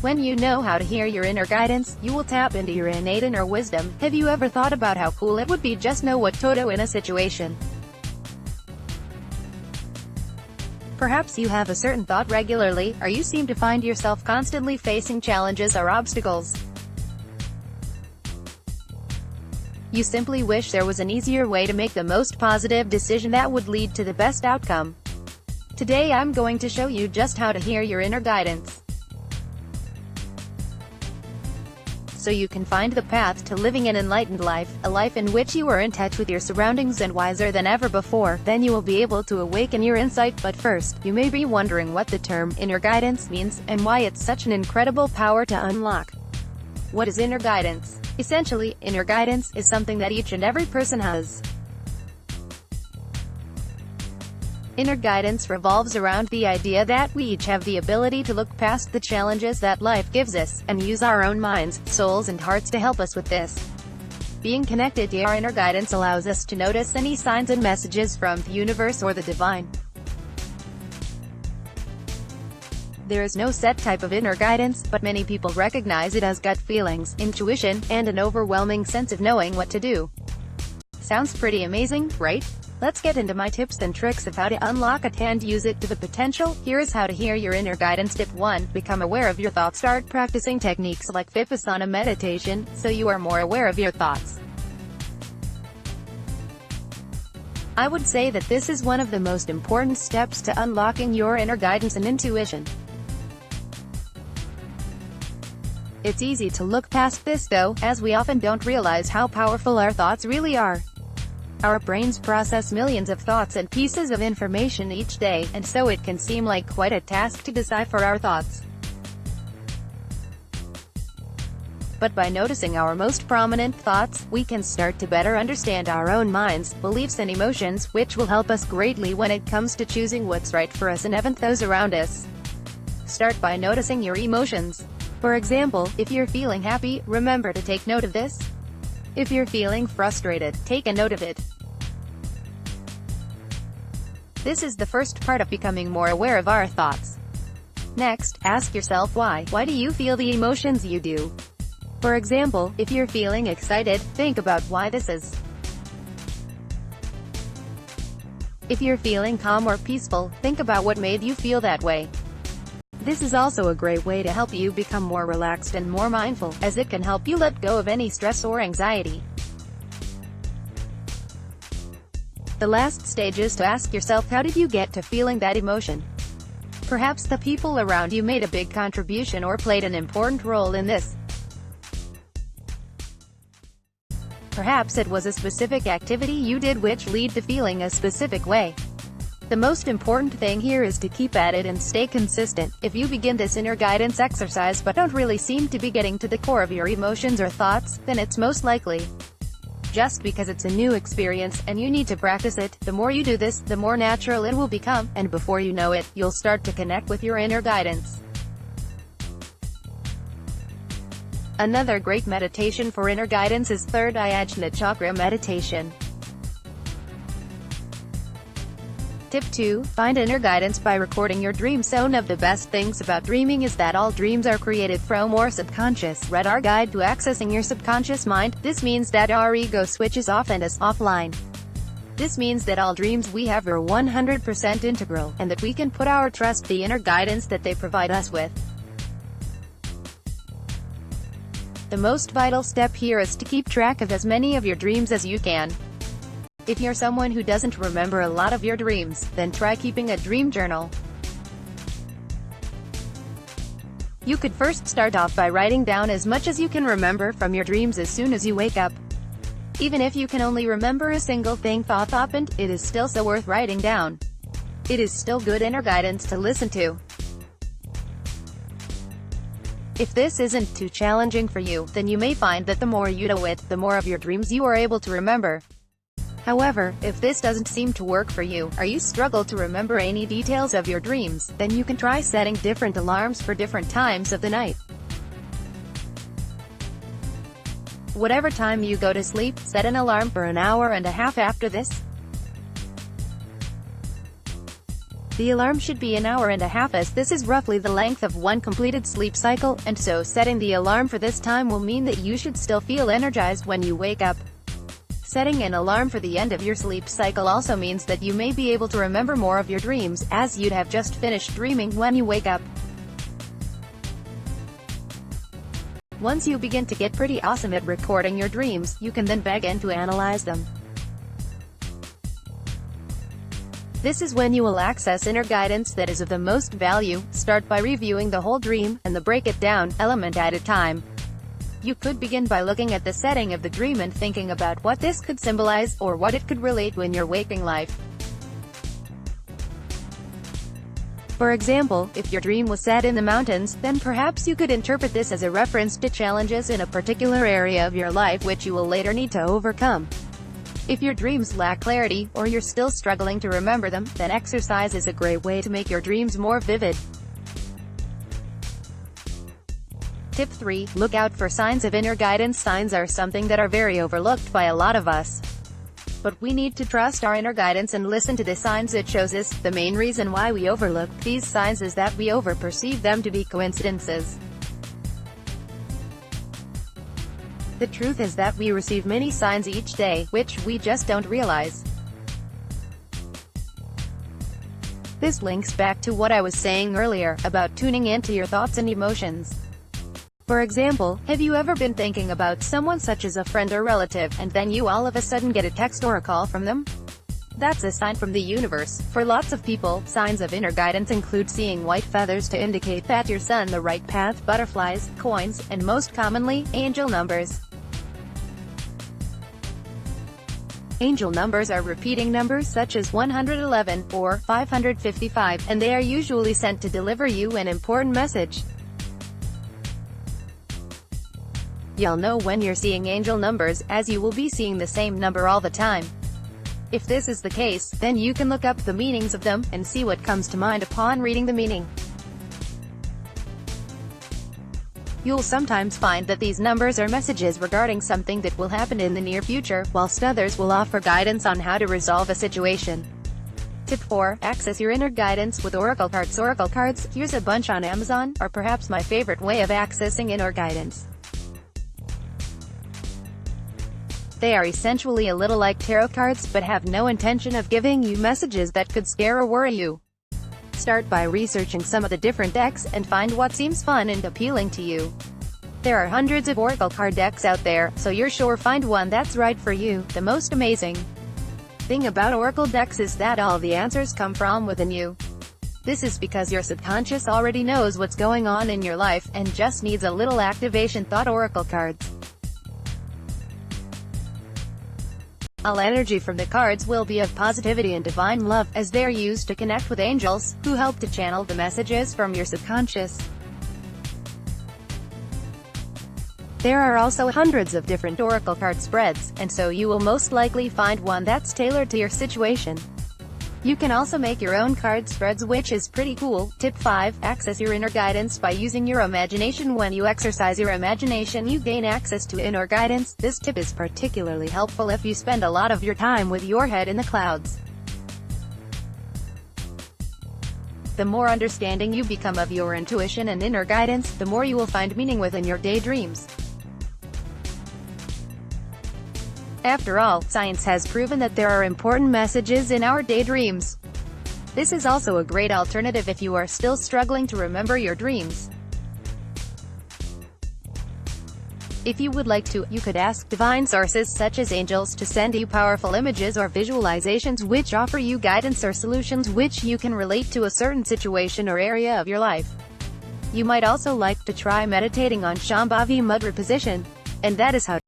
When you know how to hear your inner guidance, you will tap into your innate inner wisdom. Have you ever thought about how cool it would be just know what to do in a situation? Perhaps you have a certain thought regularly, or you seem to find yourself constantly facing challenges or obstacles. You simply wish there was an easier way to make the most positive decision that would lead to the best outcome. Today I'm going to show you just how to hear your inner guidance, so you can find the path to living an enlightened life, a life in which you are in touch with your surroundings and wiser than ever before. Then you will be able to awaken your insight. But first, you may be wondering what the term inner guidance means, and why it's such an incredible power to unlock. What is inner guidance? Essentially, inner guidance is something that each and every person has. Inner guidance revolves around the idea that we each have the ability to look past the challenges that life gives us, and use our own minds, souls and hearts to help us with this. Being connected to our inner guidance allows us to notice any signs and messages from the universe or the divine. There is no set type of inner guidance, but many people recognize it as gut feelings, intuition, and an overwhelming sense of knowing what to do. Sounds pretty amazing, right? Let's get into my tips and tricks of how to unlock it and use it to the potential. Here's how to hear your inner guidance. Tip 1. Become aware of your thoughts. Start practicing techniques like Vipassana meditation, so you are more aware of your thoughts. I would say that this is one of the most important steps to unlocking your inner guidance and intuition. It's easy to look past this though, as we often don't realize how powerful our thoughts really are. Our brains process millions of thoughts and pieces of information each day, and so it can seem like quite a task to decipher our thoughts. But by noticing our most prominent thoughts, we can start to better understand our own minds, beliefs and emotions, which will help us greatly when it comes to choosing what's right for us and even those around us. Start by noticing your emotions. For example, if you're feeling happy, remember to take note of this. If you're feeling frustrated, take a note of it. This is the first part of becoming more aware of our thoughts. Next, ask yourself why. Why do you feel the emotions you do? For example, if you're feeling excited, think about why this is. If you're feeling calm or peaceful, think about what made you feel that way. This is also a great way to help you become more relaxed and more mindful, as it can help you let go of any stress or anxiety. The last stage is to ask yourself, how did you get to feeling that emotion? Perhaps the people around you made a big contribution or played an important role in this. Perhaps it was a specific activity you did which led to feeling a specific way. The most important thing here is to keep at it and stay consistent. If you begin this inner guidance exercise but don't really seem to be getting to the core of your emotions or thoughts, then it's most likely just because it's a new experience, and you need to practice it. The more you do this, the more natural it will become, and before you know it, you'll start to connect with your inner guidance. Another great meditation for inner guidance is third eye ajna chakra meditation. Tip 2. Find inner guidance by recording your dreams. So one of the best things about dreaming is that all dreams are created from our subconscious. Read our guide to accessing your subconscious mind. This means that our ego switches off and is offline. This means that all dreams we have are 100% integral, and that we can put our trust in the inner guidance that they provide us with. The most vital step here is to keep track of as many of your dreams as you can. If you're someone who doesn't remember a lot of your dreams, then try keeping a dream journal. You could first start off by writing down as much as you can remember from your dreams as soon as you wake up. Even if you can only remember a single thing thought happened, it is still so worth writing down. It is still good inner guidance to listen to. If this isn't too challenging for you, then you may find that the more you do it, the more of your dreams you are able to remember. However, if this doesn't seem to work for you, or you struggle to remember any details of your dreams, then you can try setting different alarms for different times of the night. Whatever time you go to sleep, set an alarm for an hour and a half after this. The alarm should be an hour and a half, as this is roughly the length of one completed sleep cycle, and so setting the alarm for this time will mean that you should still feel energized when you wake up. Setting an alarm for the end of your sleep cycle also means that you may be able to remember more of your dreams, as you'd have just finished dreaming when you wake up. Once you begin to get pretty awesome at recording your dreams, you can then begin to analyze them. This is when you will access inner guidance that is of the most value. Start by reviewing the whole dream, and break it down, element at a time. You could begin by looking at the setting of the dream and thinking about what this could symbolize, or what it could relate to in your waking life. For example, if your dream was set in the mountains, then perhaps you could interpret this as a reference to challenges in a particular area of your life which you will later need to overcome. If your dreams lack clarity, or you're still struggling to remember them, then exercise is a great way to make your dreams more vivid. Tip 3. Look out for signs of inner guidance. Signs are something that are very overlooked by a lot of us. But we need to trust our inner guidance and listen to the signs it shows us. The main reason why we overlook these signs is that we overperceive them to be coincidences. The truth is that we receive many signs each day, which we just don't realize. This links back to what I was saying earlier, about tuning into your thoughts and emotions. For example, have you ever been thinking about someone such as a friend or relative, and then you all of a sudden get a text or a call from them? That's a sign from the universe. For lots of people, signs of inner guidance include seeing white feathers to indicate that you're on the right path, butterflies, coins, and most commonly, angel numbers. Angel numbers are repeating numbers such as 111, or 555, and they are usually sent to deliver you an important message. You'll know when you're seeing angel numbers, as you will be seeing the same number all the time. If this is the case, then you can look up the meanings of them, and see what comes to mind upon reading the meaning. You'll sometimes find that these numbers are messages regarding something that will happen in the near future, whilst others will offer guidance on how to resolve a situation. Tip 4. Access your inner guidance with oracle cards. Oracle cards, here's a bunch on Amazon, are perhaps my favorite way of accessing inner guidance. They are essentially a little like tarot cards, but have no intention of giving you messages that could scare or worry you. Start by researching some of the different decks, and find what seems fun and appealing to you. There are hundreds of oracle card decks out there, so you're sure find one that's right for you. The most amazing thing about oracle decks is that all the answers come from within you. This is because your subconscious already knows what's going on in your life, and just needs a little activation. Thought oracle cards. All energy from the cards will be of positivity and divine love, as they're used to connect with angels, who help to channel the messages from your subconscious. There are also hundreds of different oracle card spreads, and so you will most likely find one that's tailored to your situation. You can also make your own card spreads, which is pretty cool. Tip 5. Access your inner guidance by using your imagination. When you exercise your imagination, you gain access to inner guidance. This tip is particularly helpful if you spend a lot of your time with your head in the clouds. The more understanding you become of your intuition and inner guidance, the more you will find meaning within your daydreams. After all, science has proven that there are important messages in our daydreams. This is also a great alternative if you are still struggling to remember your dreams. If you would like to, you could ask divine sources such as angels to send you powerful images or visualizations which offer you guidance or solutions which you can relate to a certain situation or area of your life. You might also like to try meditating on Shambhavi Mudra position. And that is how